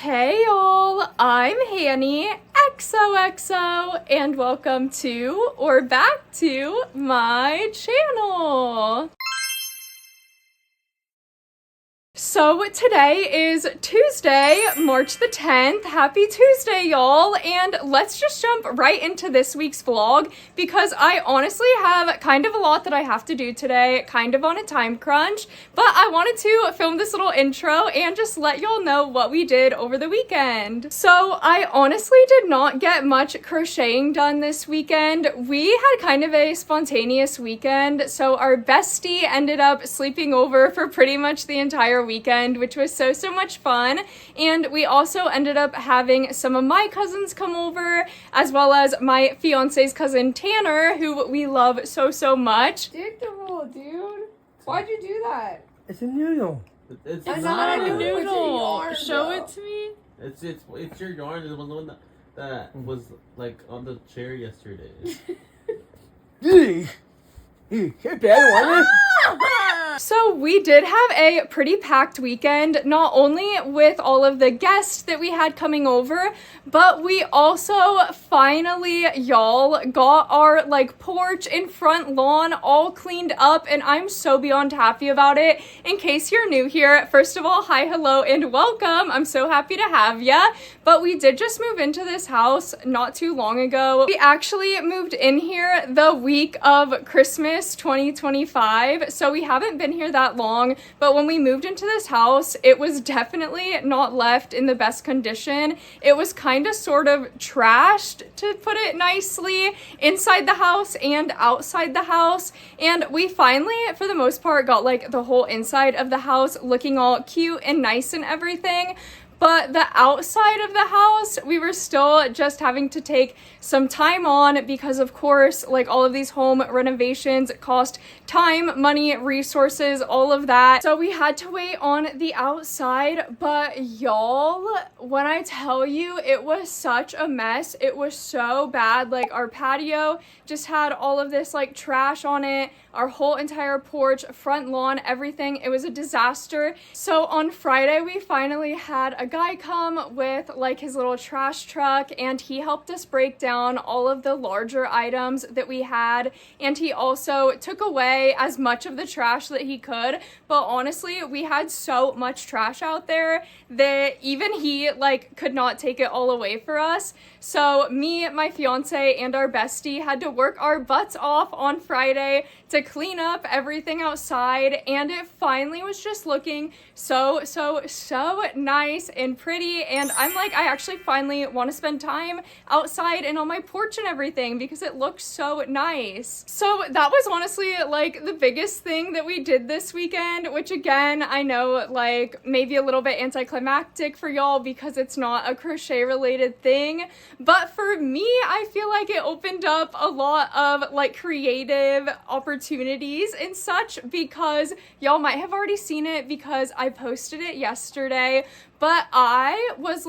Hey y'all, I'm Hanny, XOXO, and welcome to, or back to, my channel. So today is Tuesday, March the 10th. Happy Tuesday, y'all. And let's just jump right into this week's vlog because I honestly have kind of a lot that I have to do today, kind of on a time crunch, but I wanted to film this little intro and just let y'all know what we did over the weekend. So I honestly did not get much crocheting done this weekend. We had kind of a spontaneous weekend, so our bestie ended up sleeping over for pretty much the entire weekend, which was so much fun. And we also ended up having some of my cousins come over, as well as my fiance's cousin Tanner, who we love so much. Dig the roll, dude. Why'd you do that? It's a noodle. It's not a noodle. Show it to me. It's your yarn. It was the one that was like on the chair yesterday. So we did have a pretty packed weekend, not only with all of the guests that we had coming over, but we also finally, y'all, got our porch and front lawn all cleaned up, and I'm so beyond happy about it. In case you're new here, first of all, hi, hello, and welcome. I'm so happy to have ya. But we did just move into this house not too long ago. We actually moved in here the week of Christmas 2025, so we haven't been here that long, but when we moved into this house, it was definitely not left in the best condition. It was kind of sort of trashed, to put it nicely, inside the house and outside the house, and we finally, for the most part, got the whole inside of the house looking all cute and nice and everything. But the outside of the house, we were still just having to take some time on because, of course, all of these home renovations cost time, money, resources, all of that. So we had to wait on the outside. But y'all, when I tell you, it was such a mess. It was so bad. Our patio just had all of this trash on it. Our whole entire porch, front lawn, everything. It was a disaster. So on Friday, we finally had a guy come with his little trash truck, and he helped us break down all of the larger items that we had, and he also took away as much of the trash that he could. But honestly, we had so much trash out there that even he could not take it all away for us. So me, my fiance, and our bestie had to work our butts off on Friday to clean up everything outside, and it finally was just looking so nice and pretty. And I'm I actually finally want to spend time outside and on my porch and everything because it looks so nice. So that was honestly the biggest thing that we did this weekend, which again, I know maybe a little bit anticlimactic for y'all because it's not a crochet related thing, but for me, I feel it opened up a lot of creative opportunities and such, because y'all might have already seen it because I posted it yesterday, but I was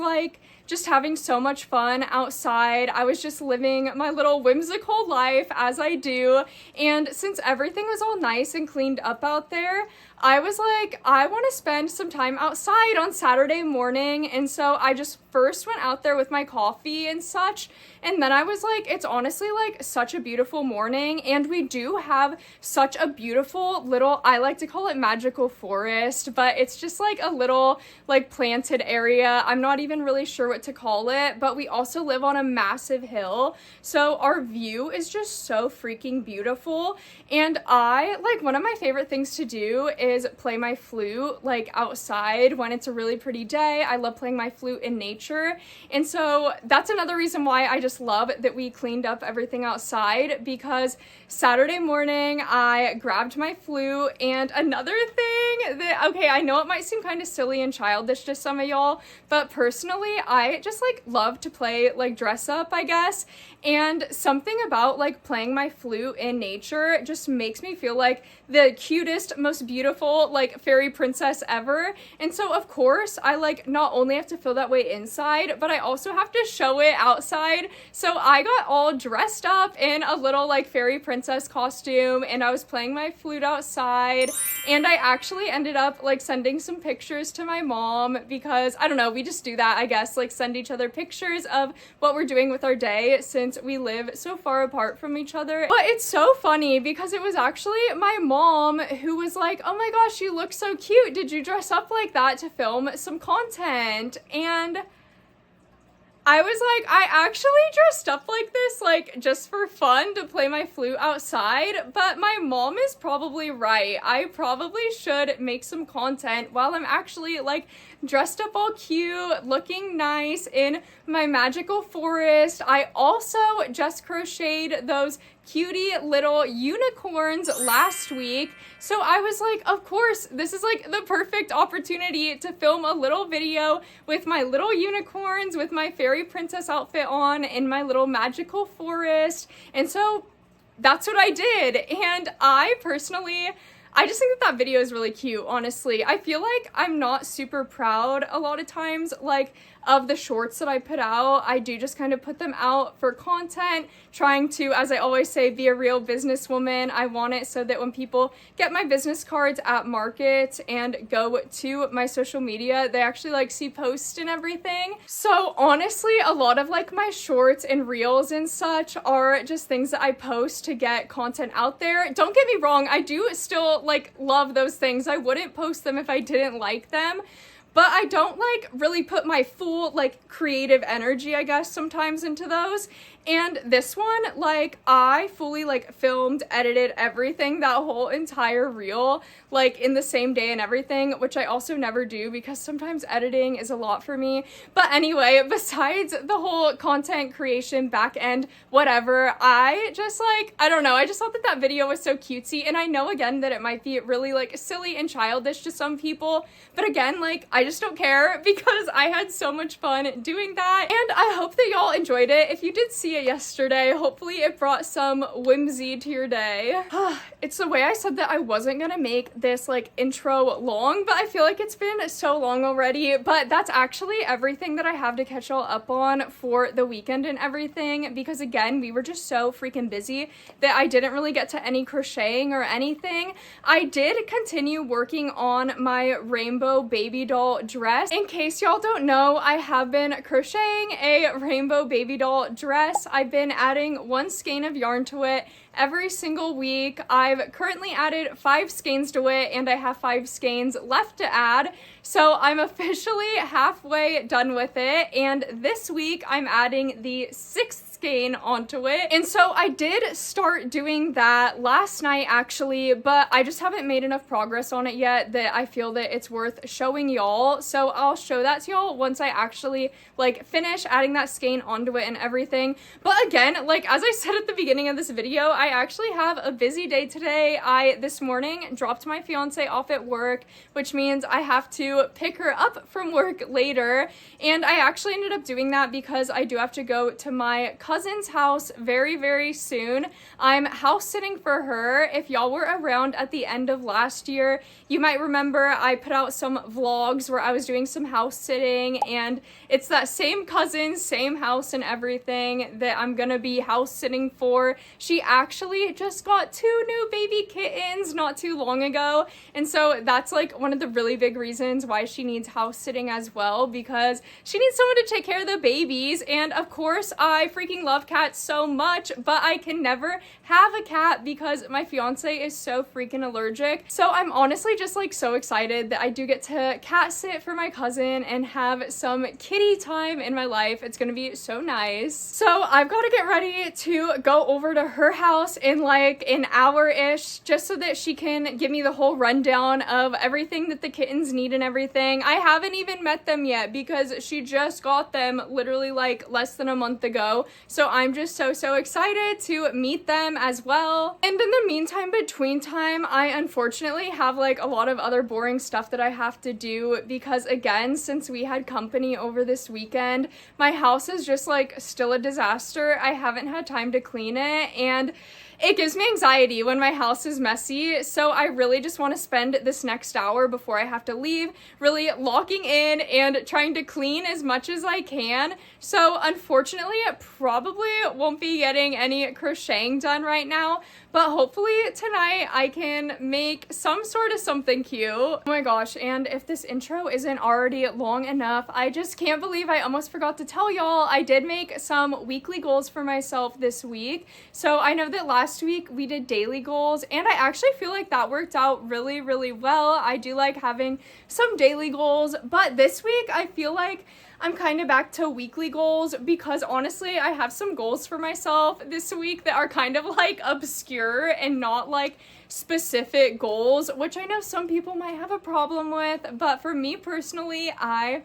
just having so much fun outside. I was just living my little whimsical life as I do, and since everything was all nice and cleaned up out there, I was I want to spend some time outside on Saturday morning. And so I just first went out there with my coffee and such, and then I was it's honestly such a beautiful morning, and we do have such a beautiful little, I like to call it magical forest, but it's just a little planted area. I'm not even really sure what to call it, but we also live on a massive hill, so our view is just so freaking beautiful. And I one of my favorite things to do is play my flute outside when it's a really pretty day. I love playing my flute in nature, and so that's another reason why I just love that we cleaned up everything outside, because Saturday morning I grabbed my flute. And another thing that, okay, I know it might seem kind of silly and childish to some of y'all, but personally I I just like love to play like dress up, I guess. And something about like playing my flute in nature just makes me feel like the cutest, most beautiful like fairy princess ever. And so of course I like not only have to feel that way inside, but I also have to show it outside. So I got all dressed up in a little like fairy princess costume, and I was playing my flute outside, and I actually ended up like sending some pictures to my mom because I don't know, we just do that, I guess, like send each other pictures of what we're doing with our day since we live so far apart from each other. But it's so funny because it was actually my mom who was like, oh my gosh, you look so cute. Did you dress up like that to film some content? And I was like, I actually dressed up like this, like, just for fun to play my flute outside, but my mom is probably right. I probably should make some content while I'm actually, like, dressed up all cute, looking nice in my magical forest. I also just crocheted those cutie little unicorns last week. So I was like, of course, this is like the perfect opportunity to film a little video with my little unicorns, with my fairy princess outfit on in my little magical forest. And so that's what I did. And I personally, I just think that video is really cute, honestly. I feel like I'm not super proud a lot of times, like, of the shorts that I put out. I do just kind of put them out for content, trying to, as I always say, be a real businesswoman. I want it so that when people get my business cards at market and go to my social media, they actually like see posts and everything. So honestly, a lot of like my shorts and reels and such are just things that I post to get content out there. Don't get me wrong, I do still like love those things. I wouldn't post them if I didn't like them. But I don't like really put my full like creative energy, I guess, sometimes into those. And this one, like, I fully like filmed, edited everything, that whole entire reel, like in the same day and everything, which I also never do because sometimes editing is a lot for me. But anyway, besides the whole content creation, back end, whatever, I just like, I don't know, I just thought that that video was so cutesy. And I know again that it might be really like silly and childish to some people, but again, like, I just don't care because I had so much fun doing that. And I hope that y'all enjoyed it. If you did see it yesterday, hopefully it brought some whimsy to your day. It's the way I said that I wasn't gonna make this like intro long, but I feel like it's been so long already. But that's actually everything that I have to catch y'all up on for the weekend and everything, because again, we were just so freaking busy that I didn't really get to any crocheting or anything. I did continue working on my rainbow baby doll dress. In case y'all don't know, I have been crocheting a rainbow baby doll dress. I've been adding one skein of yarn to it every single week. I've currently added 5 skeins to it, and I have 5 skeins left to add. So I'm officially halfway done with it, and this week I'm adding the 6th skein onto it. And so I did start doing that last night actually, but I just haven't made enough progress on it yet that I feel that it's worth showing y'all. So I'll show that to y'all once I actually like finish adding that skein onto it and everything. But again, like as I said at the beginning of this video, I actually have a busy day today. I this morning dropped my fiance off at work, which means I have to pick her up from work later. And I actually ended up doing that because I do have to go to my cousin's house very, very soon. I'm house sitting for her. If y'all were around at the end of last year, you might remember I put out some vlogs where I was doing some house sitting, and it's that same cousin, same house and everything that I'm gonna be house sitting for. She actually just got 2 new baby kittens not too long ago, and so that's like one of the really big reasons why she needs house sitting as well, because she needs someone to take care of the babies. And of course I freaking love cats so much, but I can never have a cat because my fiance is so freaking allergic. So I'm honestly just like so excited that I do get to cat sit for my cousin and have some kitty time in my life. It's gonna be so nice. So I've got to get ready to go over to her house in like an hour-ish just so that she can give me the whole rundown of everything that the kittens need and everything. I haven't even met them yet because she just got them literally like less than a month ago. So I'm just so excited to meet them as well. And in the meantime, between time, I unfortunately have like a lot of other boring stuff that I have to do because again, since we had company over this weekend, my house is just like still a disaster. I haven't had time to clean it, and it gives me anxiety when my house is messy, so I really just want to spend this next hour before I have to leave really locking in and trying to clean as much as I can. So unfortunately, I probably won't be getting any crocheting done right now, but hopefully tonight I can make some sort of something cute. Oh my gosh, and if this intro isn't already long enough, I just can't believe I almost forgot to tell y'all I did make some weekly goals for myself this week. So I know that last week we did daily goals, and I actually feel like that worked out really, really well. I do like having some daily goals, but this week I feel like I'm kind of back to weekly goals because honestly, I have some goals for myself this week that are kind of like obscure and not like specific goals, which I know some people might have a problem with, but for me personally, I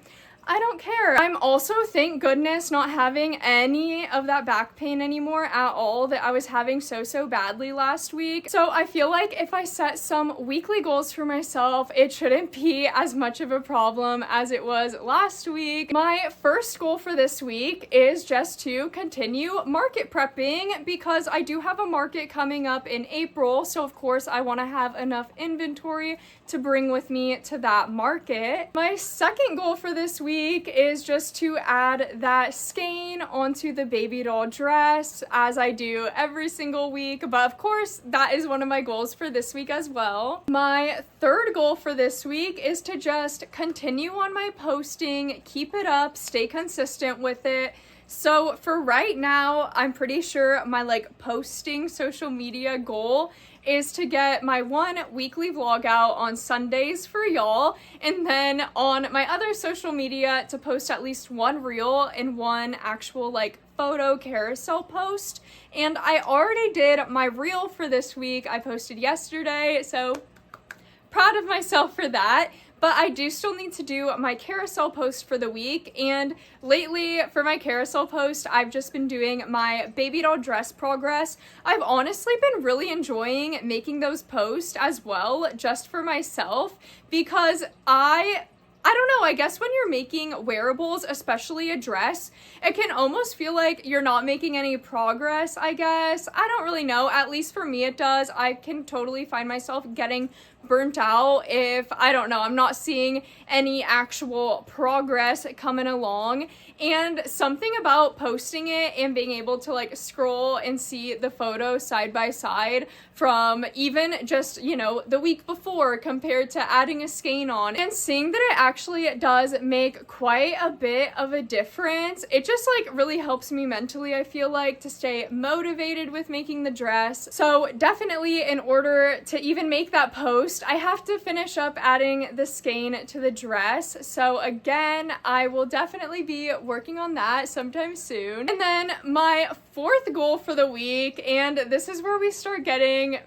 don't care. I'm also, thank goodness, not having any of that back pain anymore at all that I was having so badly last week. So I feel like if I set some weekly goals for myself, it shouldn't be as much of a problem as it was last week. My first goal for this week is just to continue market prepping because I do have a market coming up in April. So of course I want to have enough inventory to bring with me to that market. My second goal for this week is just to add that skein onto the baby doll dress as I do every single week, but of course that is one of my goals for this week as well. My third goal for this week is to just continue on my posting, keep it up, stay consistent with it. So for right now, I'm pretty sure my like posting social media goal is to get my one weekly vlog out on Sundays for y'all, and then on my other social media to post at least one reel and one actual like photo carousel post. And I already did my reel for this week. I posted yesterday, so proud of myself for that. But I do still need to do my carousel post for the week, and lately for my carousel post, I've just been doing my baby doll dress progress. I've honestly been really enjoying making those posts as well, just for myself, because I don't know, I guess when you're making wearables, especially a dress, it can almost feel like you're not making any progress, I guess. I don't really know, at least for me it does. I can totally find myself getting burnt out if, I don't know, I'm not seeing any actual progress coming along. And something about posting it and being able to like scroll and see the photo side by side from even just, you know, the week before compared to adding a skein on and seeing that it actually does make quite a bit of a difference. It just like really helps me mentally, I feel like, to stay motivated with making the dress. So definitely in order to even make that post, I have to finish up adding the skein to the dress. So again, I will definitely be working on that sometime soon. And then my fourth goal for the week, and this is where we start getting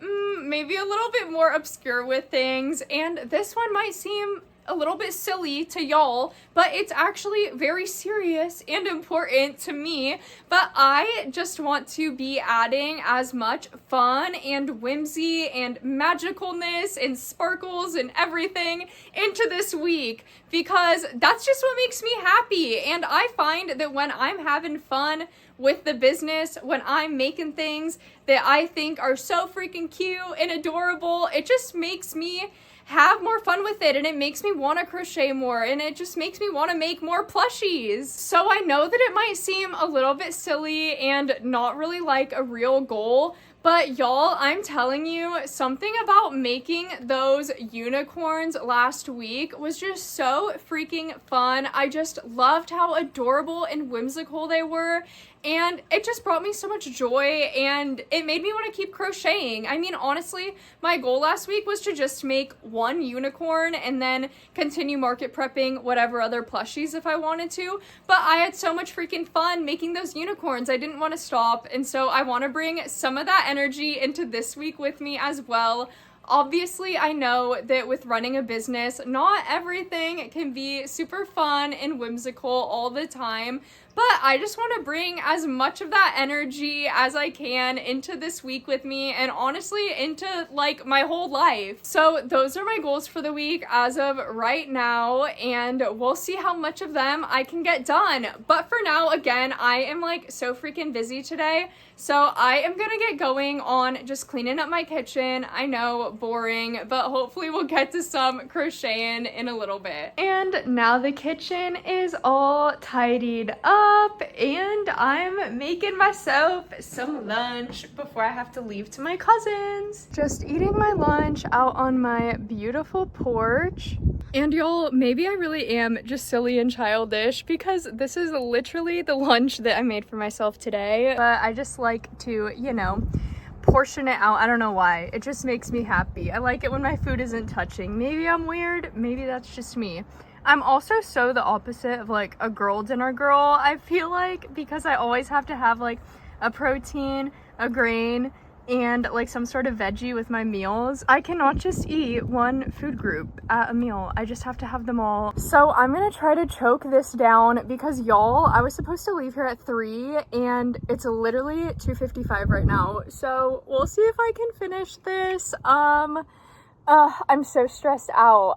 maybe a little bit more obscure with things, and this one might seem a little bit silly to y'all, but it's actually very serious and important to me. But I just want to be adding as much fun and whimsy and magicalness and sparkles and everything into this week, because that's just what makes me happy. And I find that when I'm having fun with the business, when I'm making things that I think are so freaking cute and adorable, it just makes me have more fun with it, and it makes me want to crochet more, and it just makes me want to make more plushies. So I know that it might seem a little bit silly and not really like a real goal, but y'all, I'm telling you, something about making those unicorns last week was just so freaking fun. I just loved how adorable and whimsical they were, and it just brought me so much joy, and it made me want to keep crocheting. I mean, honestly, my goal last week was to just make one unicorn and then continue market prepping whatever other plushies if I wanted to, but I had so much freaking fun making those unicorns, I didn't want to stop, and so I want to bring some of that energy into this week with me as well. Obviously, I know that with running a business, not everything can be super fun and whimsical all the time, but I just want to bring as much of that energy as I can into this week with me, and honestly into like my whole life. So those are my goals for the week as of right now, and we'll see how much of them I can get done. But for now, again, I am like so freaking busy today, so I am gonna get going on just cleaning up my kitchen. I know, boring, but hopefully we'll get to some crocheting in a little bit. And now the kitchen is all tidied up, and I'm making myself some lunch before I have to leave to my cousins. Just eating my lunch out on my beautiful porch. And y'all, maybe I really am just silly and childish because this is literally the lunch that I made for myself today. But I just like to, you know, portion it out. I don't know why. It just makes me happy. I like it when my food isn't touching. Maybe I'm weird. Maybe that's just me. I'm also so the opposite of like a girl dinner girl, I feel like, because I always have to have like a protein, a grain, and like some sort of veggie with my meals. I cannot just eat one food group at a meal. I just have to have them all. So I'm gonna try to choke this down because y'all, I was supposed to leave here at 3 and it's literally 2:55 right now. So we'll see if I can finish this. I'm so stressed out.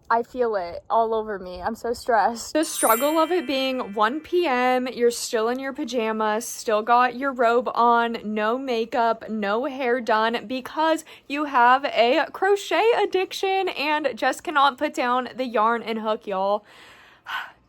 I feel it all over me. I'm so stressed. The struggle of it being 1 p.m., you're still in your pajamas, still got your robe on, no makeup, no hair done because you have a crochet addiction and just cannot put down the yarn and hook, y'all.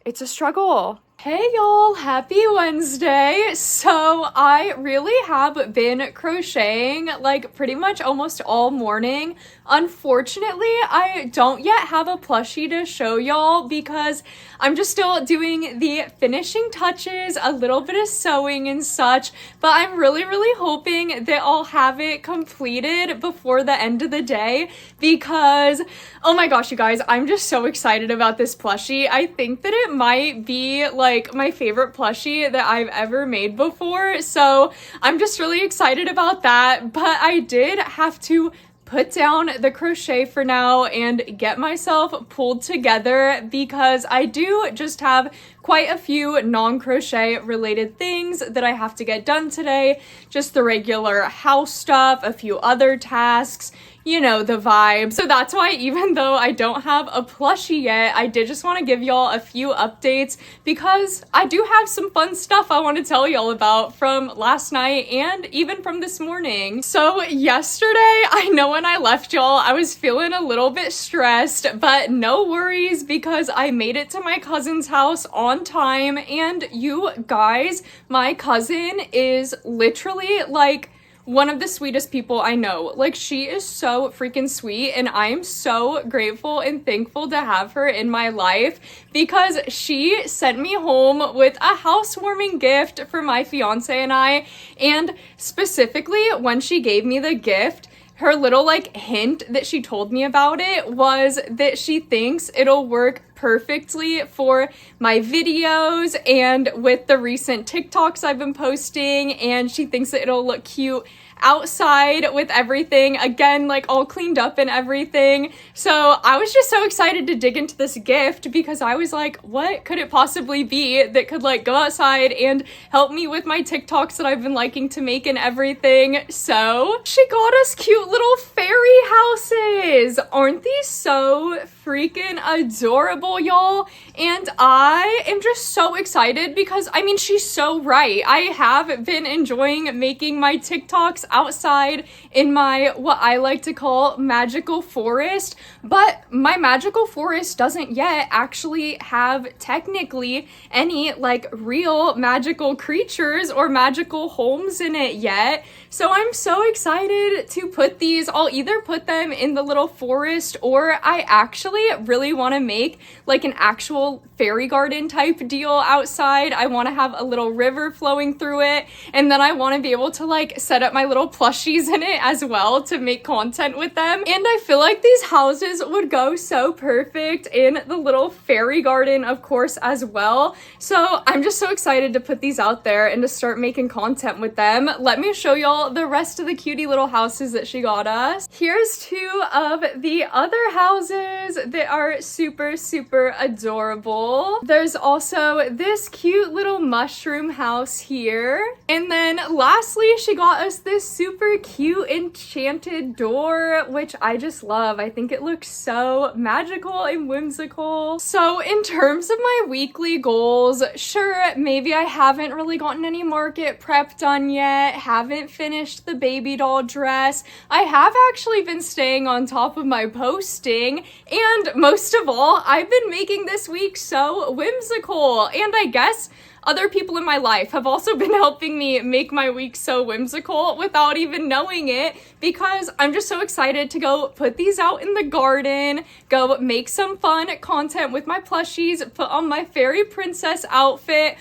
It's a struggle. Hey y'all, happy Wednesday. So I really have been crocheting like pretty much almost all morning. Unfortunately, I don't yet have a plushie to show y'all because I'm just still doing the finishing touches, a little bit of sewing and such, but I'm really hoping that I'll have it completed before the end of the day because, oh my gosh, you guys, I'm just so excited about this plushie. I think that it might be like my favorite plushie that I've ever made before, so I'm just really excited about that. But I did have to put down the crochet for now and get myself pulled together because I do just have quite a few non-crochet related things that I have to get done today. Just the regular house stuff, a few other tasks, you know, the vibe. So that's why even though I don't have a plushie yet, I did just want to give y'all a few updates because I do have some fun stuff I want to tell y'all about from last night and even from this morning. So yesterday, I know when I left y'all, I was feeling a little bit stressed, but no worries because I made it to my cousin's house on time. And you guys, my cousin is literally like one of the sweetest people I know. Like, she is so freaking sweet, and I am so grateful and thankful to have her in my life because she sent me home with a housewarming gift for my fiance and I. And specifically, when she gave me the gift, her little like hint that she told me about it was that she thinks it'll work perfectly for my videos and with the recent TikToks I've been posting, and she thinks that it'll look cute outside with everything, again, like all cleaned up and everything. So I was just so excited to dig into this gift because I was like, what could it possibly be that could like go outside and help me with my TikToks that I've been liking to make and everything. So she got us cute little fairy houses. Aren't these so freaking adorable, y'all? And I am just so excited because, I mean, she's so right. I have been enjoying making my TikToks outside in my, what I like to call magical forest, but my magical forest doesn't yet actually have technically any like real magical creatures or magical homes in it yet. So I'm so excited to put these. I'll either put them in the little forest, or I actually really want to make like an actual fairy garden type deal outside. I want to have a little river flowing through it, and then I want to be able to like set up my little little plushies in it as well to make content with them. And I feel like these houses would go so perfect in the little fairy garden, of course, as well. So I'm just so excited to put these out there and to start making content with them. Let me show y'all the rest of the cutie little houses that she got us. Here's two of the other houses that are super, super adorable. There's also this cute little mushroom house here. And then lastly, she got us this super cute enchanted door, which I just love. I think it looks so magical and whimsical. So in terms of my weekly goals, sure, maybe I haven't really gotten any market prep done yet, haven't finished the baby doll dress. I have actually been staying on top of my posting, and most of all, I've been making this week so whimsical. And I guess other people in my life have also been helping me make my week so whimsical without even knowing it, because I'm just so excited to go put these out in the garden, go make some fun content with my plushies, put on my fairy princess outfit.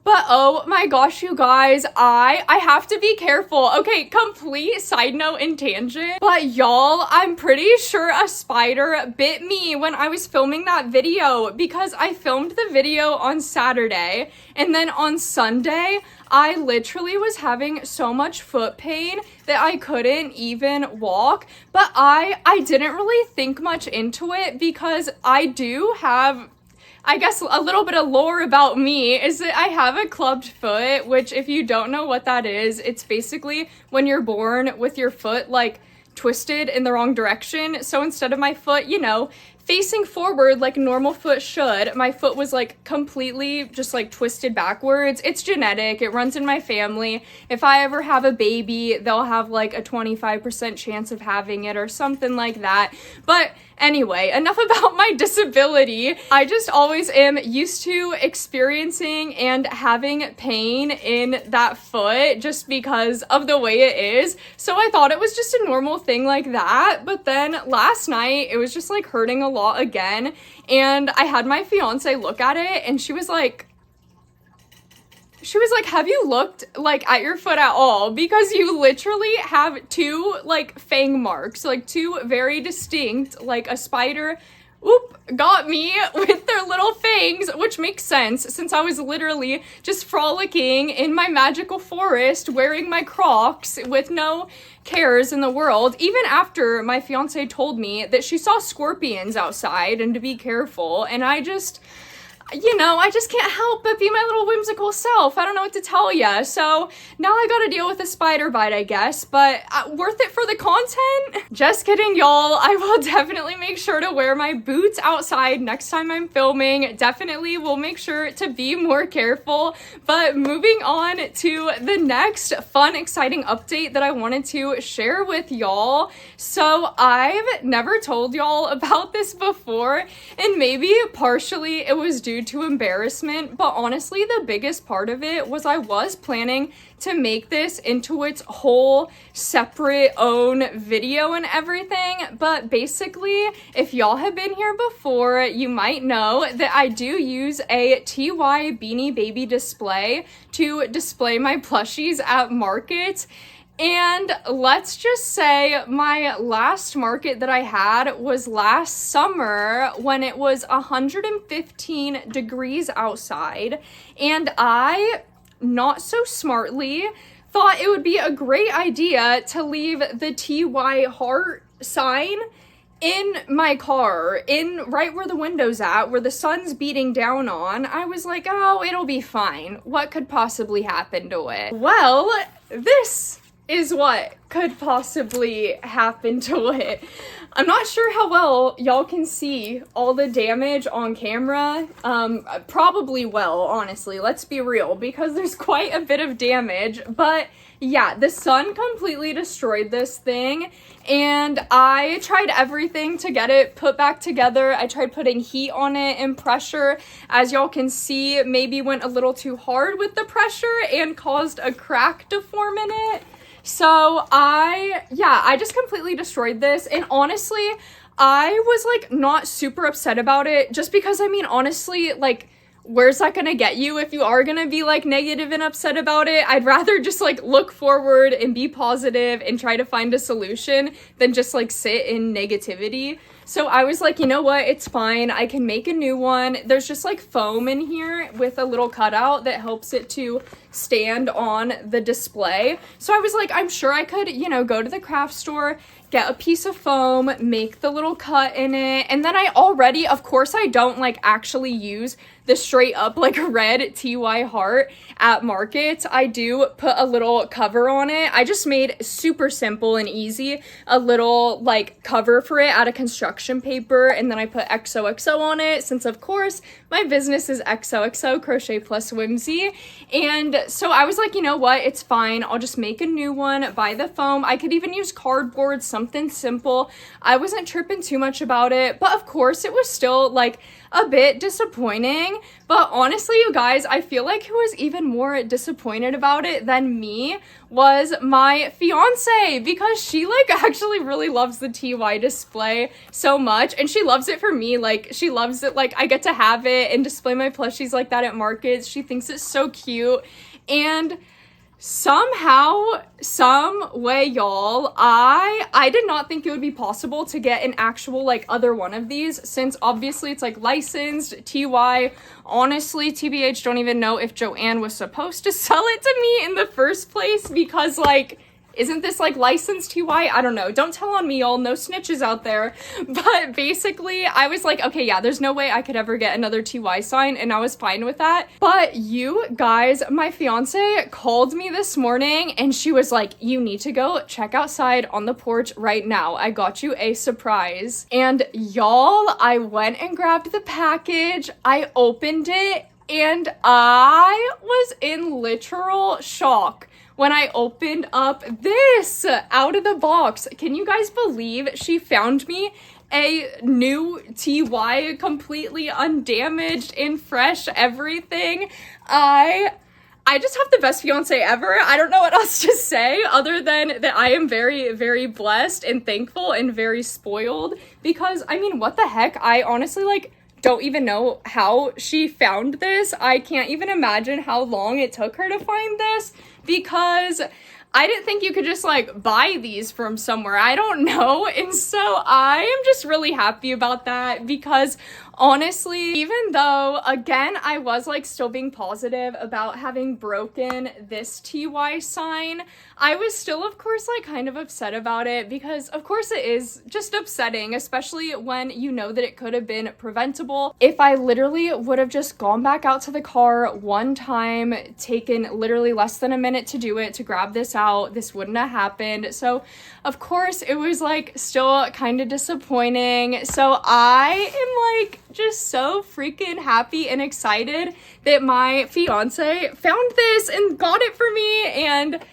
But oh my gosh, you guys, I have to be careful. Okay, complete side note and tangent. But y'all, I'm pretty sure a spider bit me when I was filming that video, because I filmed the video on Saturday, and then on Sunday, I literally was having so much foot pain that I couldn't even walk. But I didn't really think much into it, because I do have, I guess, a little bit of lore about me is that I have a clubbed foot, which if you don't know what that is, it's basically when you're born with your foot like twisted in the wrong direction. So instead of my foot, you know, facing forward like a normal foot should, my foot was like completely just like twisted backwards. It's genetic. It runs in my family. If I ever have a baby, they'll have like a 25% chance of having it or something like that. But anyway, enough about my disability. I just always am used to experiencing and having pain in that foot just because of the way it is. So I thought it was just a normal thing like that. But then last night, it was just like hurting a lot again. And I had my fiance look at it, and she was like, have you looked like at your foot at all? Because you literally have two like fang marks, like two very distinct, like a spider got me with their little fangs, which makes sense since I was literally just frolicking in my magical forest wearing my Crocs with no cares in the world, even after my fiance told me that she saw scorpions outside and to be careful. And I just can't help but be my little whimsical self. I don't know what to tell ya. So now I gotta deal with a spider bite, I guess, but worth it for the content? Just kidding, y'all. I will definitely make sure to wear my boots outside next time I'm filming. Definitely will make sure to be more careful. But moving on to the next fun, exciting update that I wanted to share with y'all. So I've never told y'all about this before, and maybe partially it was due to embarrassment, but honestly the biggest part of it was I was planning to make this into its whole separate own video and everything. But basically, if y'all have been here before, you might know that I do use a TY Beanie Baby display to display my plushies at markets. And let's just say my last market that I had was last summer when it was 115 degrees outside, and I, not so smartly, thought it would be a great idea to leave the TY heart sign in my car, in right where the window's at, where the sun's beating down on. I was like, oh, it'll be fine. What could possibly happen to it? Well, this is what could possibly happen to it. I'm not sure how well y'all can see all the damage on camera. Probably well, honestly, let's be real, because there's quite a bit of damage. But yeah, the sun completely destroyed this thing, and I tried everything to get it put back together. I tried putting heat on it and pressure. As y'all can see, maybe went a little too hard with the pressure and caused a crack to form in it. So I just completely destroyed this, and honestly, I was like not super upset about it, just because, I mean, honestly, like, where's that gonna get you if you are gonna be like negative and upset about it? I'd rather just like look forward and be positive and try to find a solution than just like sit in negativity. So I was like, you know what, it's fine, I can make a new one. There's just like foam in here with a little cutout that helps it to stand on the display. So I was like, I'm sure I could, you know, go to the craft store, get a piece of foam, make the little cut in it, and then I already, of course I don't like actually use the straight up like red TY heart at Market. I do put a little cover on it. I just made super simple and easy a little like cover for it out of construction paper, and then I put XOXO on it since of course my business is XOXO Crochet Plus Whimsy. And so I was like, you know what, it's fine, I'll just make a new one, buy the foam. I could even use cardboard, something simple. I wasn't tripping too much about it, but of course it was still like a bit disappointing. But honestly, you guys, I feel like who was even more disappointed about it than me was my fiance, because she like actually really loves the TY display so much, and she loves it for me. Like, she loves it, like I get to have it and display my plushies like that at markets. She thinks it's so cute. And somehow, some way, y'all, I did not think it would be possible to get an actual like other one of these, since obviously it's like licensed TY. Honestly, TBH, don't even know if Joanne was supposed to sell it to me in the first place, because like, isn't this like licensed TY? I don't know. Don't tell on me, y'all. No snitches out there. But basically, I was like, okay, yeah, there's no way I could ever get another TY sign, and I was fine with that. But you guys, my fiance called me this morning, and she was like, you need to go check outside on the porch right now. I got you a surprise. And y'all, I went and grabbed the package. I opened it, and I was in literal shock when I opened up this out of the box. Can you guys believe she found me a new TY, completely undamaged and fresh, everything? I just have the best fiance ever. I don't know what else to say other than that I am very, very blessed and thankful and very spoiled, because I mean, what the heck? I honestly like don't even know how she found this. I can't even imagine how long it took her to find this, because I didn't think you could just like buy these from somewhere. I don't know. And so I am just really happy about that, because honestly, even though again I was like still being positive about having broken this TY sign, I was still of course like kind of upset about it, because of course it is just upsetting, especially when you know that it could have been preventable. If I literally would have just gone back out to the car one time, taken literally less than a minute to do it, to grab this out, this wouldn't have happened. So of course it was like still kind of disappointing. So I am like just so freaking happy and excited that my fiance found this and got it for me. And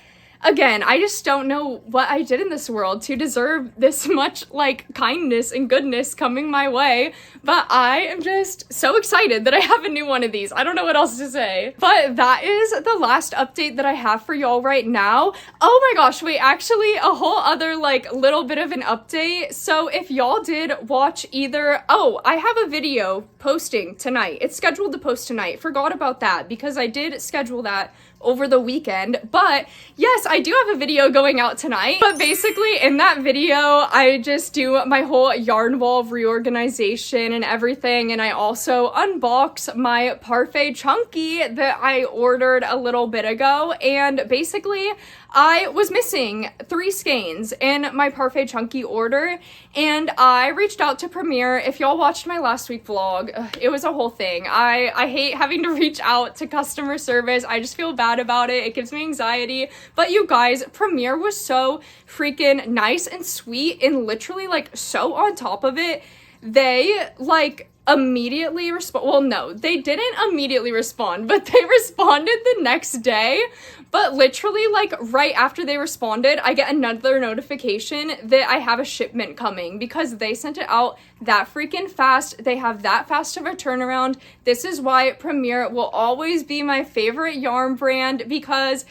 again, I just don't know what I did in this world to deserve this much like kindness and goodness coming my way, but I am just so excited that I have a new one of these. I don't know what else to say. But that is the last update that I have for y'all right now. Oh my gosh, wait, actually a whole other like little bit of an update. So if y'all did watch either, oh, I have a video posting tonight. It's scheduled to post tonight. Forgot about that because I did schedule that over the weekend. But yes, I do have a video going out tonight. But basically in that video, I just do my whole yarn wall reorganization and everything. And I also unbox my Parfait chunky that I ordered a little bit ago. And basically I was missing 3 skeins in my Parfait chunky order, and I reached out to Premier. If y'all watched my last week vlog, it was a whole thing. I hate having to reach out to customer service. I just feel bad about it. It gives me anxiety. But you guys, Premier was so freaking nice and sweet and literally like so on top of it. They like immediately respond. Well, no, they didn't immediately respond, but they responded the next day. But literally like right after they responded, I get another notification that I have a shipment coming, because they sent it out that freaking fast. They have that fast of a turnaround. This is why Premier will always be my favorite yarn brand, because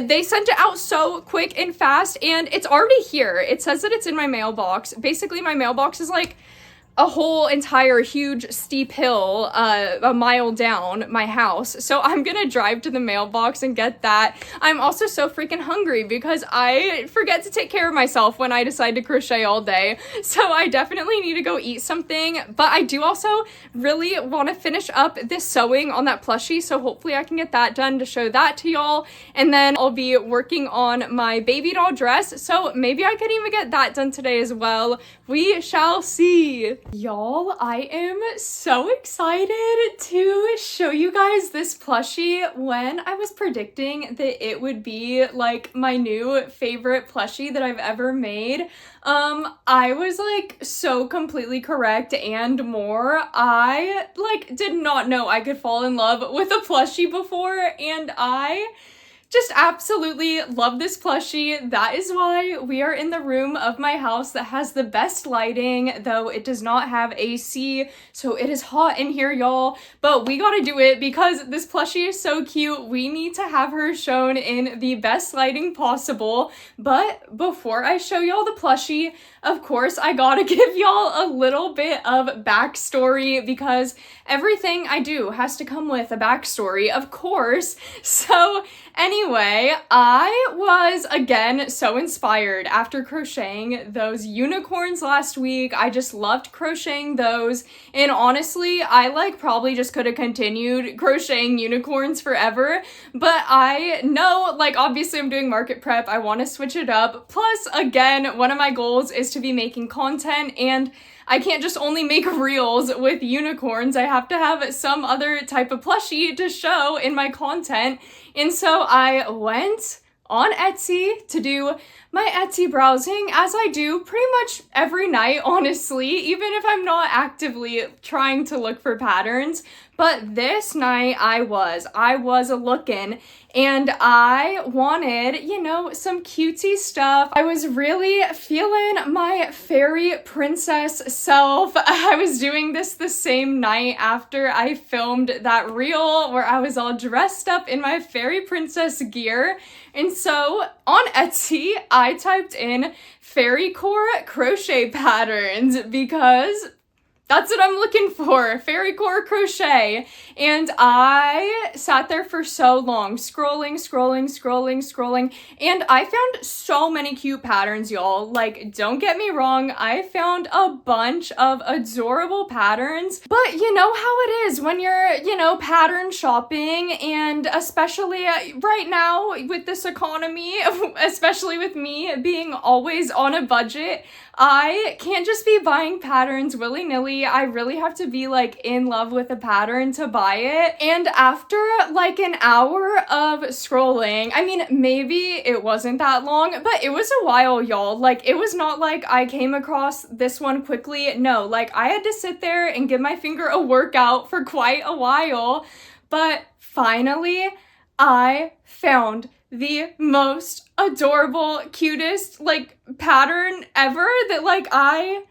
they sent it out so quick and fast, and it's already here. It says that it's in my mailbox. Basically, my mailbox is like a whole entire huge steep hill a mile down my house. So I'm gonna drive to the mailbox and get that. I'm also so freaking hungry because I forget to take care of myself when I decide to crochet all day. So I definitely need to go eat something. But I do also really want to finish up this sewing on that plushie. So hopefully I can get that done to show that to y'all. And then I'll be working on my baby doll dress. So maybe I could even get that done today as well. We shall see. Y'all, I am so excited to show you guys this plushie. When I was predicting that it would be like my new favorite plushie that I've ever made, I was like so completely correct and more. I like did not know I could fall in love with a plushie before, and I just absolutely love this plushie. That is why we are in the room of my house that has the best lighting, though it does not have AC, so it is hot in here, y'all. But we gotta do it because this plushie is so cute. We need to have her shown in the best lighting possible. But before I show y'all the plushie, of course, I gotta give y'all a little bit of backstory because everything I do has to come with a backstory, of course. So anyway, I was again so inspired after crocheting those unicorns last week. I just loved crocheting those, and honestly, I like probably just could have continued crocheting unicorns forever, but I know, like, obviously I'm doing market prep, I want to switch it up. Plus, again, one of my goals is to be making content, and I can't just only make reels with unicorns. I have to have some other type of plushie to show in my content. And so I went on Etsy to do my Etsy browsing, as I do pretty much every night, honestly, even if I'm not actively trying to look for patterns. But this night I was looking, and I wanted, you know, some cutesy stuff. I was really feeling my fairy princess self. I was doing this the same night after I filmed that reel where I was all dressed up in my fairy princess gear. And so on Etsy, I typed in fairy core crochet patterns because that's what I'm looking for, fairy core crochet. And I sat there for so long, scrolling, and I found so many cute patterns, y'all. Like, don't get me wrong, I found a bunch of adorable patterns, but you know how it is when you're, you know, pattern shopping, and especially right now with this economy, especially with me being always on a budget, I can't just be buying patterns willy-nilly. I really have to be like in love with a pattern to buy it. And after like an hour of scrolling, I mean, maybe it wasn't that long, but it was a while, y'all. Like, it was not like I came across this one quickly. No, like I had to sit there and give my finger a workout for quite a while. But finally, I found the most adorable, cutest, like, pattern ever that, like, I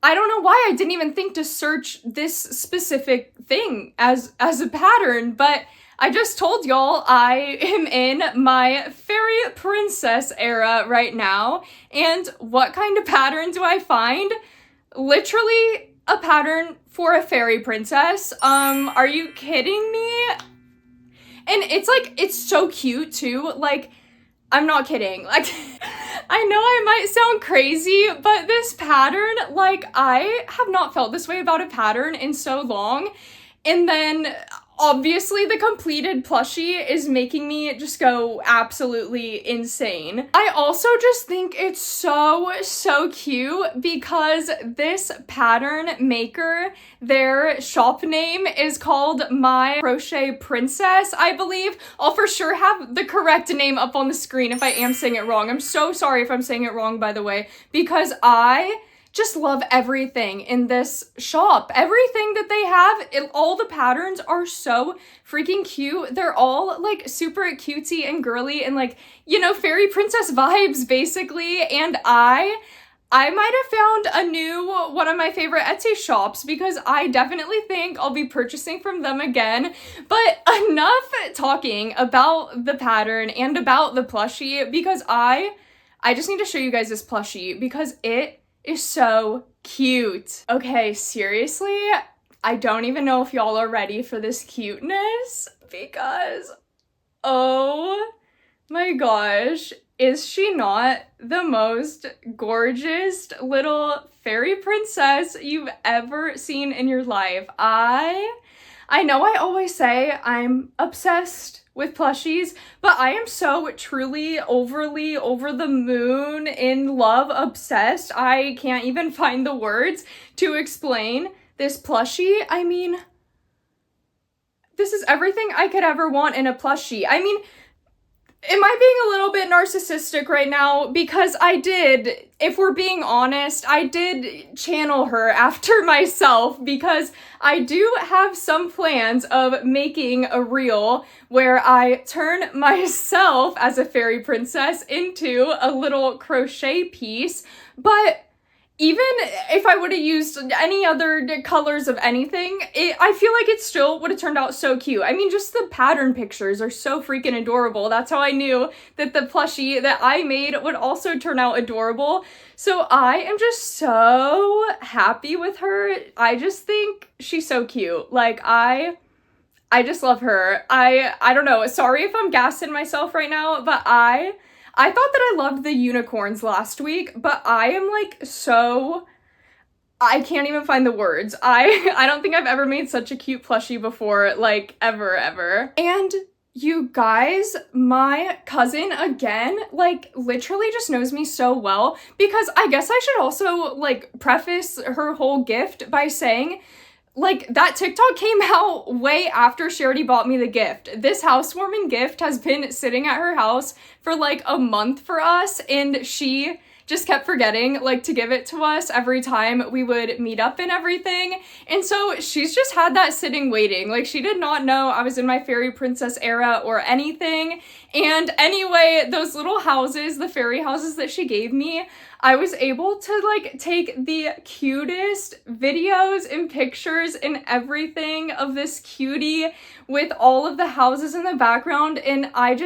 don't know why I didn't even think to search this specific thing as a pattern, but I just told y'all I am in my fairy princess era right now, and what kind of pattern do I find? Literally a pattern for a fairy princess. Are you kidding me? And it's like, it's so cute too. Like, I'm not kidding. Like, I know I might sound crazy, but this pattern, like, I have not felt this way about a pattern in so long. And then obviously the completed plushie is making me just go absolutely insane. I also just think it's so cute because this pattern maker, their shop name is called My Crochet Princess, I believe. I'll for sure have the correct name up on the screen if I am saying it wrong. I'm so sorry if I'm saying it wrong, by the way, because I just love everything in this shop. Everything that they have, all the patterns are so freaking cute. They're all like super cutesy and girly and like, you know, fairy princess vibes basically. And I might have found a new one of my favorite Etsy shops because I definitely think I'll be purchasing from them again. But enough talking about the pattern and about the plushie because I just need to show you guys this plushie because it is so cute. Okay, seriously, I don't even know if y'all are ready for this cuteness because, oh my gosh, is she not the most gorgeous little fairy princess you've ever seen in your life? I know I always say I'm obsessed with plushies, but I am so truly overly over the moon in love obsessed. I can't even find the words to explain this plushie. I mean, this is everything I could ever want in a plushie. I mean, am I being a little bit narcissistic right now? Because I did, if we're being honest, I did channel her after myself because I do have some plans of making a reel where I turn myself as a fairy princess into a little crochet piece, but even if I would have used any other colors of anything, I feel like it still would have turned out so cute. I mean, just the pattern pictures are so freaking adorable. That's how I knew that the plushie that I made would also turn out adorable. So I am just so happy with her. I just think she's so cute. Like, I just love her. I don't know. Sorry if I'm gassing myself right now, but I thought that I loved the unicorns last week, but I am like I can't even find the words. I don't think I've ever made such a cute plushie before, like ever. And you guys, my cousin again, like literally just knows me so well because I guess I should also like preface her whole gift by saying, like, that TikTok came out way after she already bought me the gift. This housewarming gift has been sitting at her house for like a month for us, and she just kept forgetting like to give it to us every time we would meet up and everything. And so she's just had that sitting waiting. Like, she did not know I was in my fairy princess era or anything. And anyway, those little houses, the fairy houses that she gave me, I was able to like take the cutest videos and pictures and everything of this cutie with all of the houses in the background, and I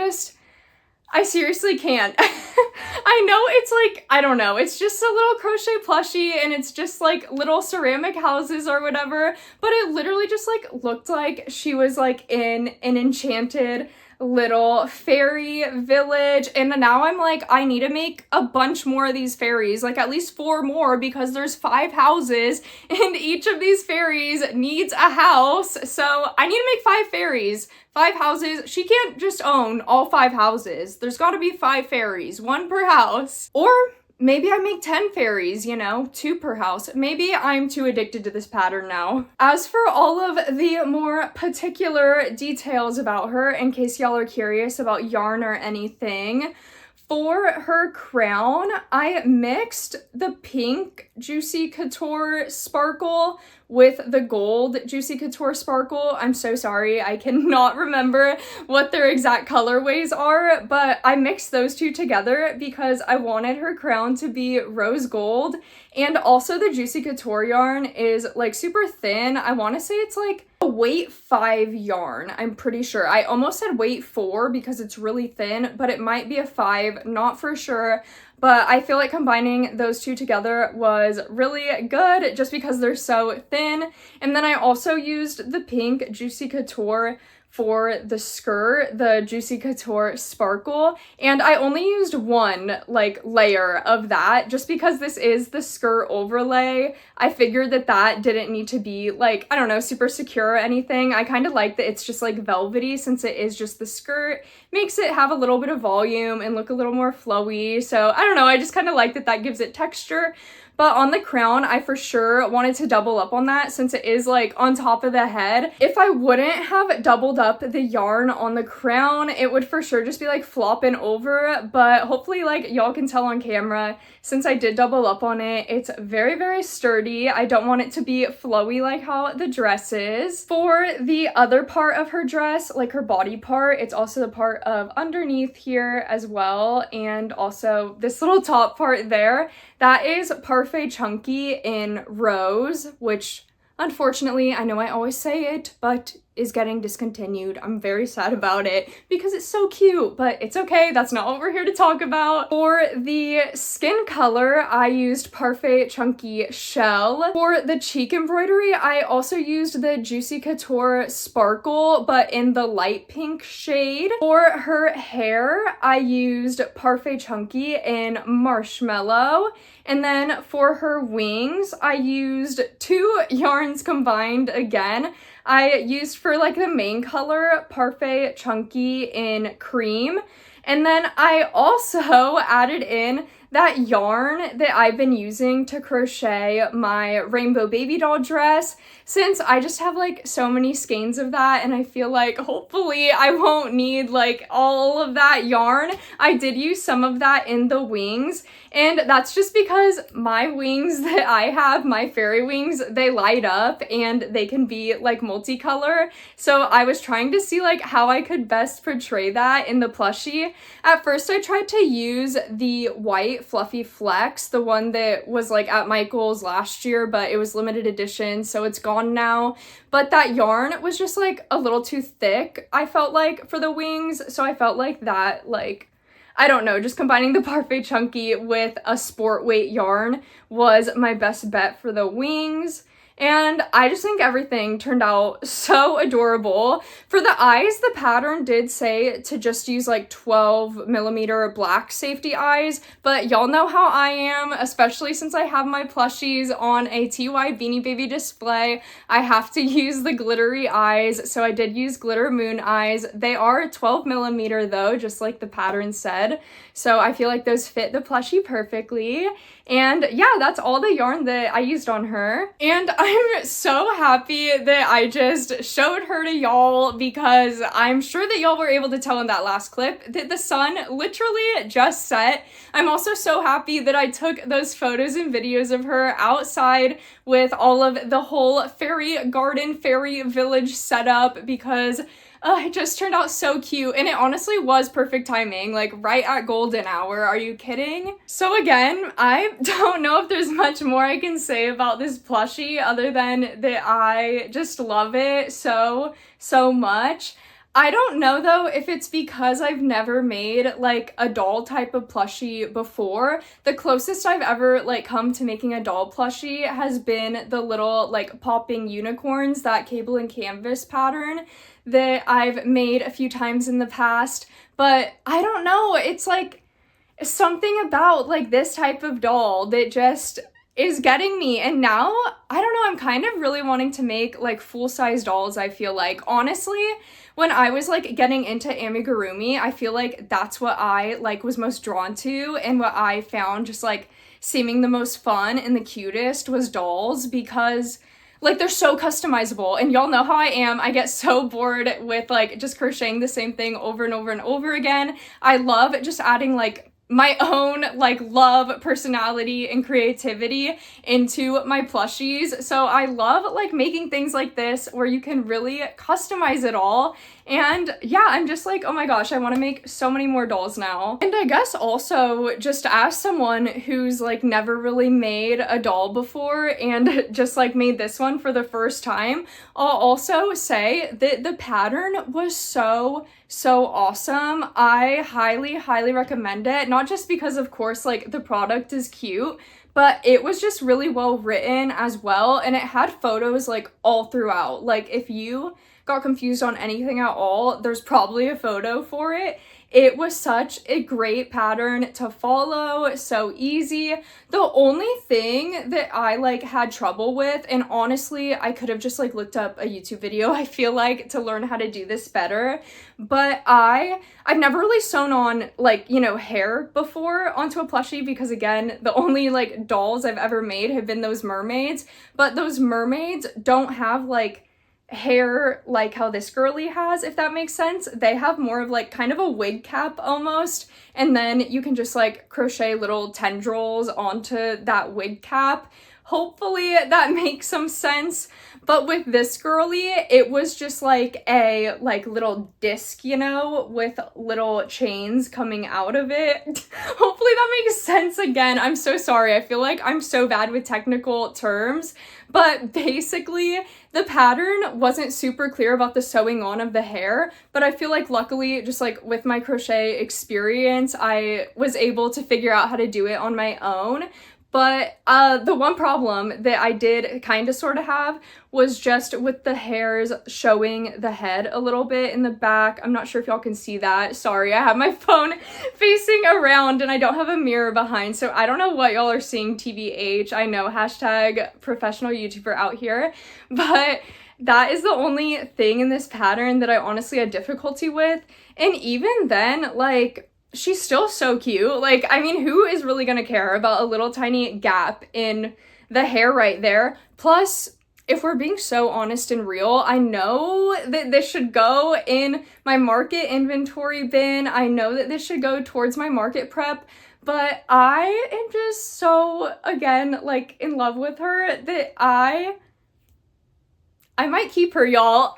seriously can't. I know it's like, I don't know, it's just a little crochet plushie and it's just like little ceramic houses or whatever, but it literally just like looked like she was like in an enchanted little fairy village. And now I'm like, I need to make a bunch more of these fairies, like at least 4 more, because there's 5 houses and each of these fairies needs a house. So I need to make 5 fairies, 5 houses. She can't just own all 5 houses. There's got to be 5 fairies, 1 per house. Or maybe I make 10 fairies, you know, 2 per house. Maybe I'm too addicted to this pattern now. As for all of the more particular details about her, in case y'all are curious about yarn or anything, for her crown, I mixed the pink Juicy Couture sparkle with the gold Juicy Couture sparkle. I'm so sorry, I cannot remember what their exact colorways are, but I mixed those two together because I wanted her crown to be rose gold. And also the Juicy Couture yarn is like super thin. I want to say it's like a weight 5 yarn, I'm pretty sure. I almost said weight 4 because it's really thin, but it might be a 5, not for sure. But I feel like combining those two together was really good just because they're so thin. And then I also used the pink Juicy Couture for the skirt, the Juicy Couture sparkle, and I only used 1 like layer of that just because this is the skirt overlay. I figured that didn't need to be like, I don't know, super secure or anything. I kind of like that it's just like velvety since it is just the skirt. Makes it have a little bit of volume and look a little more flowy. So I don't know, I just kind of like that gives it texture. But on the crown, I for sure wanted to double up on that since it is like on top of the head. If I wouldn't have doubled up the yarn on the crown, it would for sure just be like flopping over. But hopefully like y'all can tell on camera, since I did double up on it, it's very, very sturdy. I don't want it to be flowy like how the dress is. For the other part of her dress, like her body part, it's also the part of underneath here as well. And also this little top part there, that is Parfait Chunky in Rose, which unfortunately, I know I always say it, but is getting discontinued. I'm very sad about it because it's so cute, but it's okay. That's not what we're here to talk about. For the skin color, I used Parfait Chunky Shell. For the cheek embroidery, I also used the Juicy Couture Sparkle, but in the light pink shade. For her hair, I used Parfait Chunky in Marshmallow. And then for her wings, I used 2 yarns combined again. I used for like the main color, Parfait Chunky in Cream. And then I also added in that yarn that I've been using to crochet my rainbow baby doll dress, since I just have like so many skeins of that and I feel like hopefully I won't need like all of that yarn. I did use some of that in the wings, and that's just because my wings that I have, my fairy wings, they light up and they can be like multicolor. So I was trying to see like how I could best portray that in the plushie. At first I tried to use the white fluffy flex, the one that was like at Michael's last year, but it was limited edition, so it's gone now. But that yarn was just like a little too thick, I felt like, for the wings, so I felt like that, like, I don't know, just combining the Parfait Chunky with a sport weight yarn was my best bet for the wings. And I just think everything turned out so adorable. For the eyes, the pattern did say to just use like 12mm black safety eyes, but y'all know how I am, especially since I have my plushies on a TY Beanie Baby display. I have to use the glittery eyes, so I did use glitter moon eyes. They are 12mm though, just like the pattern said, so I feel like those fit the plushie perfectly. And yeah, that's all the yarn that I used on her. And I'm so happy that I just showed her to y'all, because I'm sure that y'all were able to tell in that last clip that the sun literally just set. I'm also so happy that I took those photos and videos of her outside with all of the whole fairy garden, fairy village setup, because it just turned out so cute, and it honestly was perfect timing, like right at golden hour. Are you kidding? So again, I don't know if there's much more I can say about this plushie other than that I just love it so much. I don't know though if it's because I've never made like a doll type of plushie before. The closest I've ever like come to making a doll plushie has been the little like popping unicorns, that cable and canvas pattern that I've made a few times in the past. But I don't know, it's like something about like this type of doll that just is getting me. And now, I don't know, I'm kind of really wanting to make like full-size dolls, I feel like. Honestly, when I was like getting into amigurumi, I feel like that's what I like was most drawn to, and what I found just like seeming the most fun and the cutest was dolls, because like they're so customizable, and y'all know how I am. I get so bored with like just crocheting the same thing over and over and over again. I love just adding like my own like love, personality, and creativity into my plushies. So I love like making things like this where you can really customize it all. And yeah, I'm just like, oh my gosh, I want to make so many more dolls now. And I guess also, just as someone who's like never really made a doll before and just like made this one for the first time, I'll also say that the pattern was so awesome. I highly recommend it, not just because of course like the product is cute, but it was just really well written as well, and it had photos like all throughout. Like if you got confused on anything at all, there's probably a photo for it. It was such a great pattern to follow, so easy. The only thing that I like had trouble with, and honestly I could have just like looked up a YouTube video, I feel like, to learn how to do this better, but I've never really sewn on like, you know, hair before onto a plushie, because again, the only like dolls I've ever made have been those mermaids, but those mermaids don't have like hair like how this girly has, if that makes sense. They have more of like kind of a wig cap almost, and then you can just like crochet little tendrils onto that wig cap. Hopefully that makes some sense. But with this girly, it was just like a little disc, you know, with little chains coming out of it. Hopefully that makes sense again. I'm so sorry. I feel like I'm so bad with technical terms. But basically, the pattern wasn't super clear about the sewing on of the hair, but I feel like luckily, just like with my crochet experience, I was able to figure out how to do it on my own. But the one problem that I did kind of sort of have was just with the hairs showing the head a little bit in the back. I'm not sure if y'all can see that. Sorry, I have my phone facing around and I don't have a mirror behind, so I don't know what y'all are seeing, TBH. I know, hashtag professional YouTuber out here, but that is the only thing in this pattern that I honestly had difficulty with. And even then, like, she's still so cute. Like, I mean, who is really gonna care about a little tiny gap in the hair right there? Plus, if we're being so honest and real, I know that this should go in my market inventory bin. I know that this should go towards my market prep, but I am just so, again, like, in love with her that I might keep her, y'all.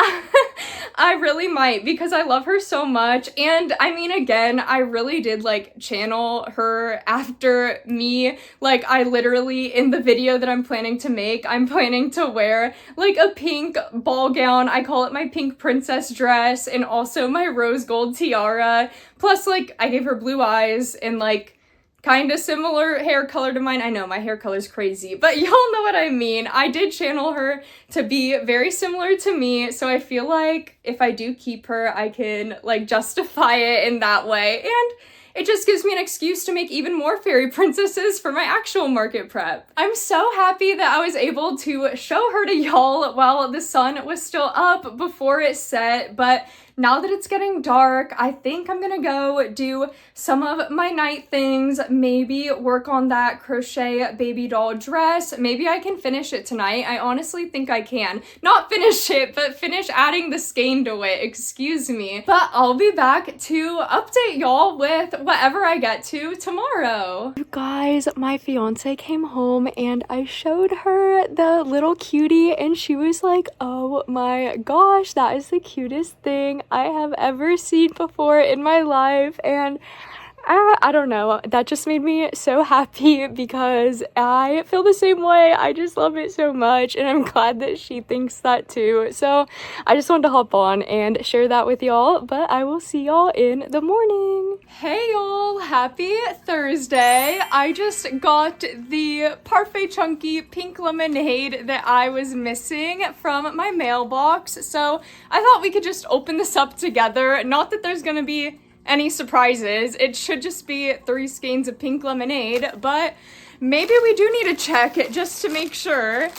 I really might, because I love her so much. And I mean, again, I really did like channel her after me. Like, I literally, in the video that I'm planning to make, I'm planning to wear like a pink ball gown. I call it my pink princess dress, and also my rose gold tiara. Plus, like, I gave her blue eyes and like kind of similar hair color to mine. I know my hair color is crazy, but y'all know what I mean. I did channel her to be very similar to me, so I feel like if I do keep her, I can like justify it in that way, and it just gives me an excuse to make even more fairy princesses for my actual market prep. I'm so happy that I was able to show her to y'all while the sun was still up before it set, but now that it's getting dark, I think I'm gonna go do some of my night things, maybe work on that crochet baby doll dress. Maybe I can finish it tonight. I honestly think I can. Not finish it, but finish adding the skein to it, excuse me. But I'll be back to update y'all with whatever I get to tomorrow. You guys, my fiance came home and I showed her the little cutie and she was like, oh my gosh, that is the cutest thing I have ever seen before in my life. And I don't know, that just made me so happy because I feel the same way. I just love it so much and I'm glad that she thinks that too. So I just wanted to hop on and share that with y'all, but I will see y'all in the morning. Hey y'all, happy Thursday. I just got the Parfait chunky pink lemonade that I was missing from my mailbox, so I thought we could just open this up together. Not that there's gonna be any surprises. It should just be 3 skeins of pink lemonade, but maybe we do need to check it just to make sure.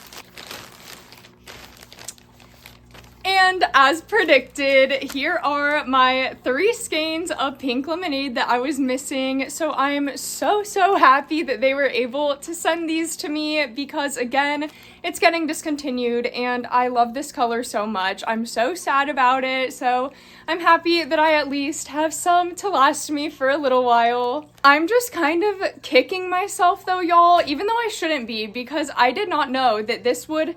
And as predicted, here are my 3 skeins of pink lemonade that I was missing. So I'm so happy that they were able to send these to me because, again, it's getting discontinued and I love this color so much. I'm so sad about it, so I'm happy that I at least have some to last me for a little while. I'm just kind of kicking myself though, y'all, even though I shouldn't be, because I did not know that this would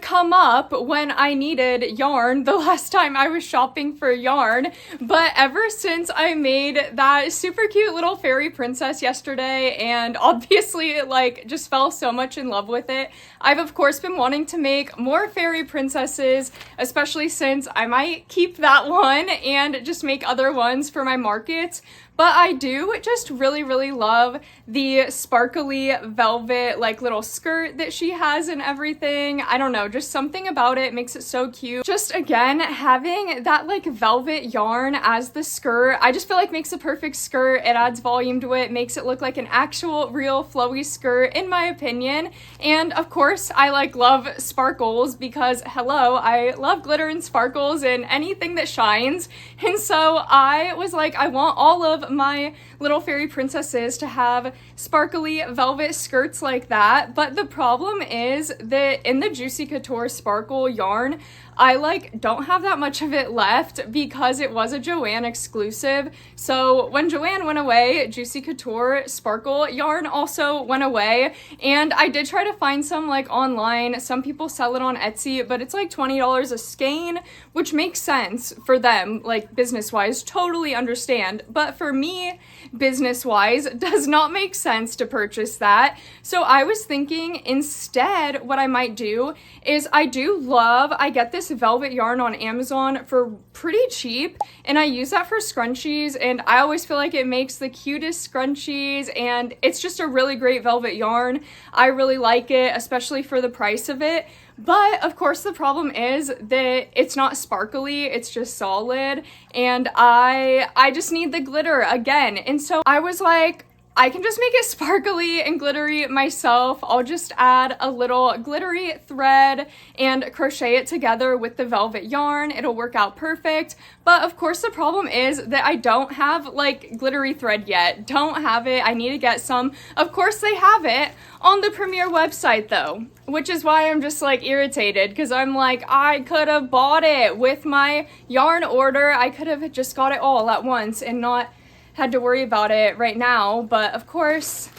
come up when I needed yarn the last time I was shopping for yarn. But ever since I made that super cute little fairy princess yesterday and obviously like just fell so much in love with it, I've of course been wanting to make more fairy princesses, especially since I might keep that one and just make other ones for my markets. But I do just really love the sparkly velvet like little skirt that she has and everything. I don't know, just something about it makes it so cute. Just again, having that like velvet yarn as the skirt, I just feel like makes a perfect skirt. It adds volume to it, makes it look like an actual real flowy skirt in my opinion. And of course, I like love sparkles because hello, I love glitter and sparkles and anything that shines. And so I was like, I want all of my little fairy princesses to have sparkly velvet skirts like that. But the problem is that in the Juicy Couture sparkle yarn, I like don't have that much of it left because it was a Joann exclusive. So when Joann went away, Juicy Couture Sparkle yarn also went away, and I did try to find some like online. Some people sell it on Etsy, but it's like $20 a skein, which makes sense for them, like business-wise, totally understand. But for me, business-wise, does not make sense to purchase that. So I was thinking instead what I might do is I get this velvet yarn on Amazon for pretty cheap, and I use that for scrunchies, and I always feel like it makes the cutest scrunchies, and it's just a really great velvet yarn. I really like it, especially for the price of it. But of course the problem is that it's not sparkly, it's just solid, and I just need the glitter again. And so I was like, I can just make it sparkly and glittery myself. I'll just add a little glittery thread and crochet it together with the velvet yarn. It'll work out perfect. But of course the problem is that I don't have like glittery thread yet. Don't have it. I need to get some. Of course they have it on the Premier website though, which is why I'm just like irritated, because I'm like, I could have bought it with my yarn order. I could have just got it all at once and not had to worry about it right now. But of course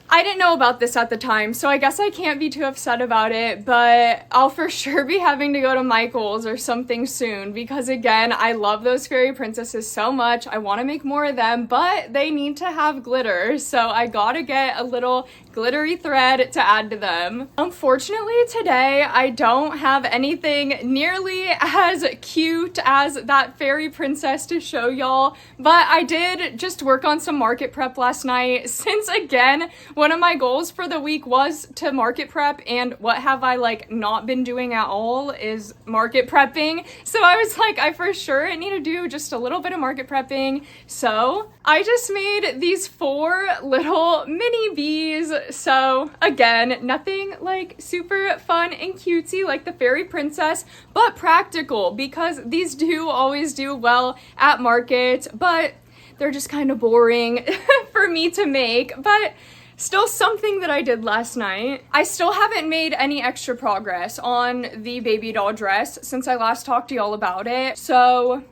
I didn't know about this at the time, so I guess I can't be too upset about it, but I'll for sure be having to go to Michael's or something soon, because again, I love those fairy princesses so much. I want to make more of them, but they need to have glitter, so I gotta get a little glittery thread to add to them. Unfortunately today I don't have anything nearly as cute as that fairy princess to show y'all, but I did just work on some market prep last night, since again, one of my goals for the week was to market prep, and what have I like not been doing at all is market prepping. So I was like, I for sure need to do just a little bit of market prepping. So I just made these 4 little mini bees. So again, nothing like super fun and cutesy like the fairy princess, but practical, because these do always do well at market, but they're just kind of boring for me to make. But still something that I did last night. I still haven't made any extra progress on the baby doll dress since I last talked to y'all about it. So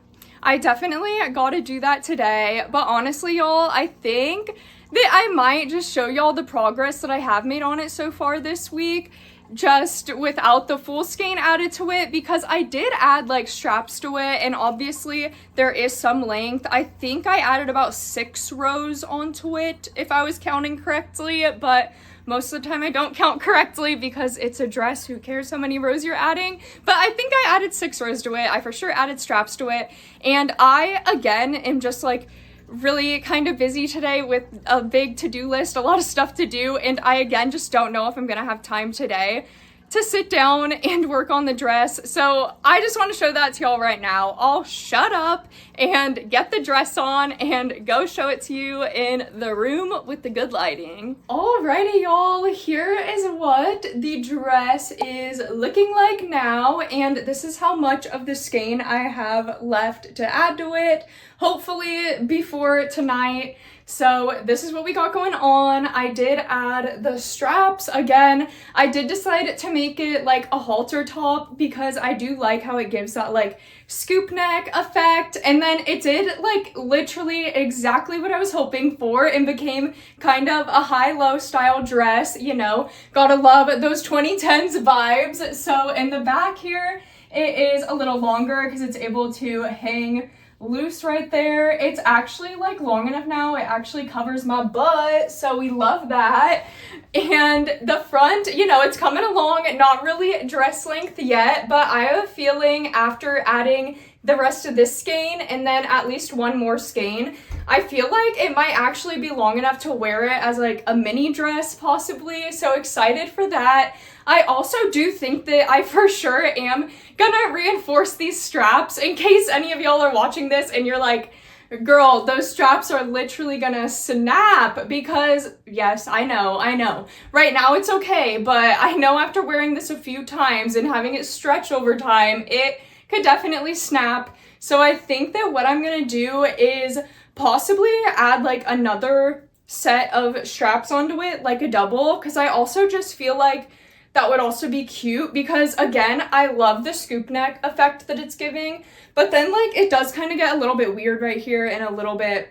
I definitely gotta do that today. But honestly, y'all, I think that I might just show y'all the progress that I have made on it so far this week, just without the full skein added to it, because I did add like straps to it, and obviously there is some length. I think I added about 6 rows onto it if I was counting correctly, but most of the time I don't count correctly because it's a dress. Who cares how many rows you're adding? But I think I added 6 rows to it. I for sure added straps to it, and I again am just like really kind of busy today with a big to-do list, a lot of stuff to do, and I again just don't know if I'm gonna have time today to sit down and work on the dress. So I just want to show that to y'all right now. I'll shut up and get the dress on and go show it to you in the room with the good lighting. Alrighty y'all, here is what the dress is looking like now, and this is how much of the skein I have left to add to it, hopefully before tonight. So this is what we got going on. I did add the straps. Again, I did decide to make it like a halter top because I do like how it gives that like scoop neck effect. And then it did like literally exactly what I was hoping for and became kind of a high-low style dress, you know. Gotta love those 2010s vibes. So in the back here, it is a little longer because it's able to hang loose right there. It's actually like long enough now, it actually covers my butt, so we love that. And the front, you know, it's coming along, not really dress length yet, but I have a feeling after adding the rest of this skein and then at least one more skein, I feel like it might actually be long enough to wear it as like a mini dress possibly. So excited for that. I also do think that I for sure am gonna reinforce these straps in case any of y'all are watching this and you're like, girl, those straps are literally gonna snap, because yes, I know. Right now it's okay, but I know after wearing this a few times and having it stretch over time, it could definitely snap. So I think that what I'm gonna do is possibly add like another set of straps onto it, like a double, because I also just feel like that would also be cute because, again, I love the scoop neck effect that it's giving, but then like it does kind of get a little bit weird right here and a little bit,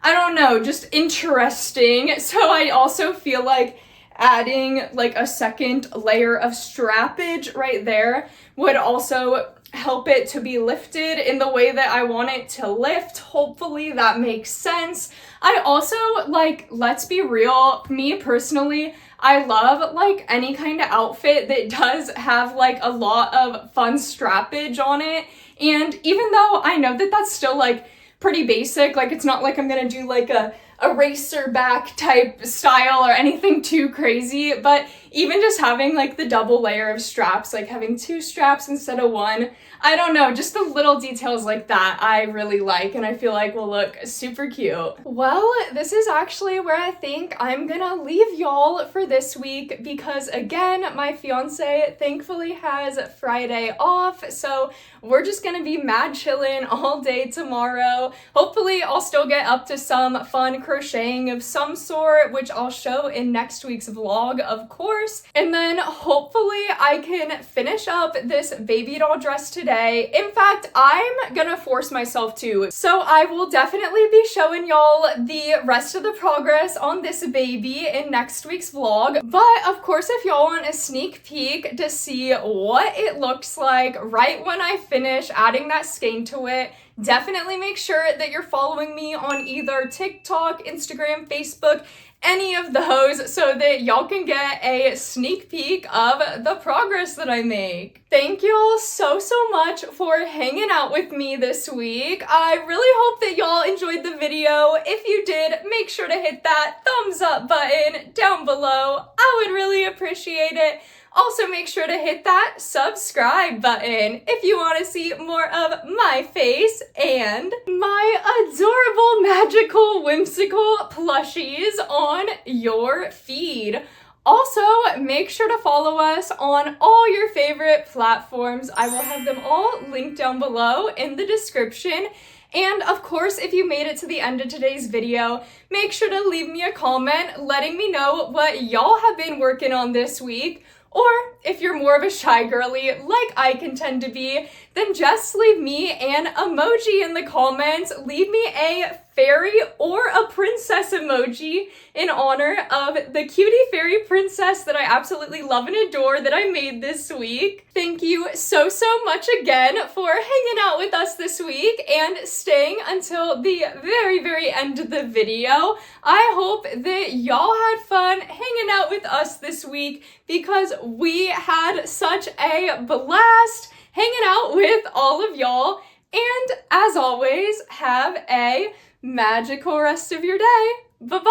I don't know, just interesting. So I also feel like adding like a second layer of strappage right there would also help it to be lifted in the way that I want it to lift. Hopefully that makes sense. I also, like, let's be real, me personally, I love like any kind of outfit that does have like a lot of fun strappage on it. And even though I know that that's still like pretty basic, like it's not like I'm gonna do like a racer back type style or anything too crazy, but even just having like the double layer of straps, like having 2 straps instead of 1, I don't know, just the little details like that I really like and I feel like will look super cute. Well, this is actually where I think I'm gonna leave y'all for this week because, again, my fiance thankfully has Friday off, so we're just gonna be mad chillin' all day tomorrow. Hopefully I'll still get up to some fun crocheting of some sort, which I'll show in next week's vlog, of course. And then hopefully I can finish up this baby doll dress today. In fact, I'm gonna force myself to. So I will definitely be showing y'all the rest of the progress on this baby in next week's vlog. But of course, if y'all want a sneak peek to see what it looks like right when I finish adding that skein to it, definitely make sure that you're following me on either TikTok, Instagram, Facebook, any of those, so that y'all can get a sneak peek of the progress that I make. Thank y'all so much for hanging out with me this week. I really hope that y'all enjoyed the video. If you did, make sure to hit that thumbs up button down below. I would really appreciate it. Also, make sure to hit that subscribe button if you want to see more of my face and my adorable, magical, whimsical plushies on your feed. Also, make sure to follow us on all your favorite platforms. I will have them all linked down below in the description. And of course, if you made it to the end of today's video, make sure to leave me a comment letting me know what y'all have been working on this week. Or if you're more of a shy girly like I can tend to be, then just leave me an emoji in the comments. Leave me a fairy or a princess emoji in honor of the cutie fairy princess that I absolutely love and adore that I made this week. Thank you so much again for hanging out with us this week and staying until the very end of the video. I hope that y'all had fun hanging out with us this week because we had such a blast hanging out with all of y'all. And as always, have a magical rest of your day. Bye-bye!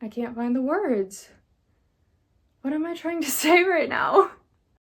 I can't find the words. What am I trying to say right now?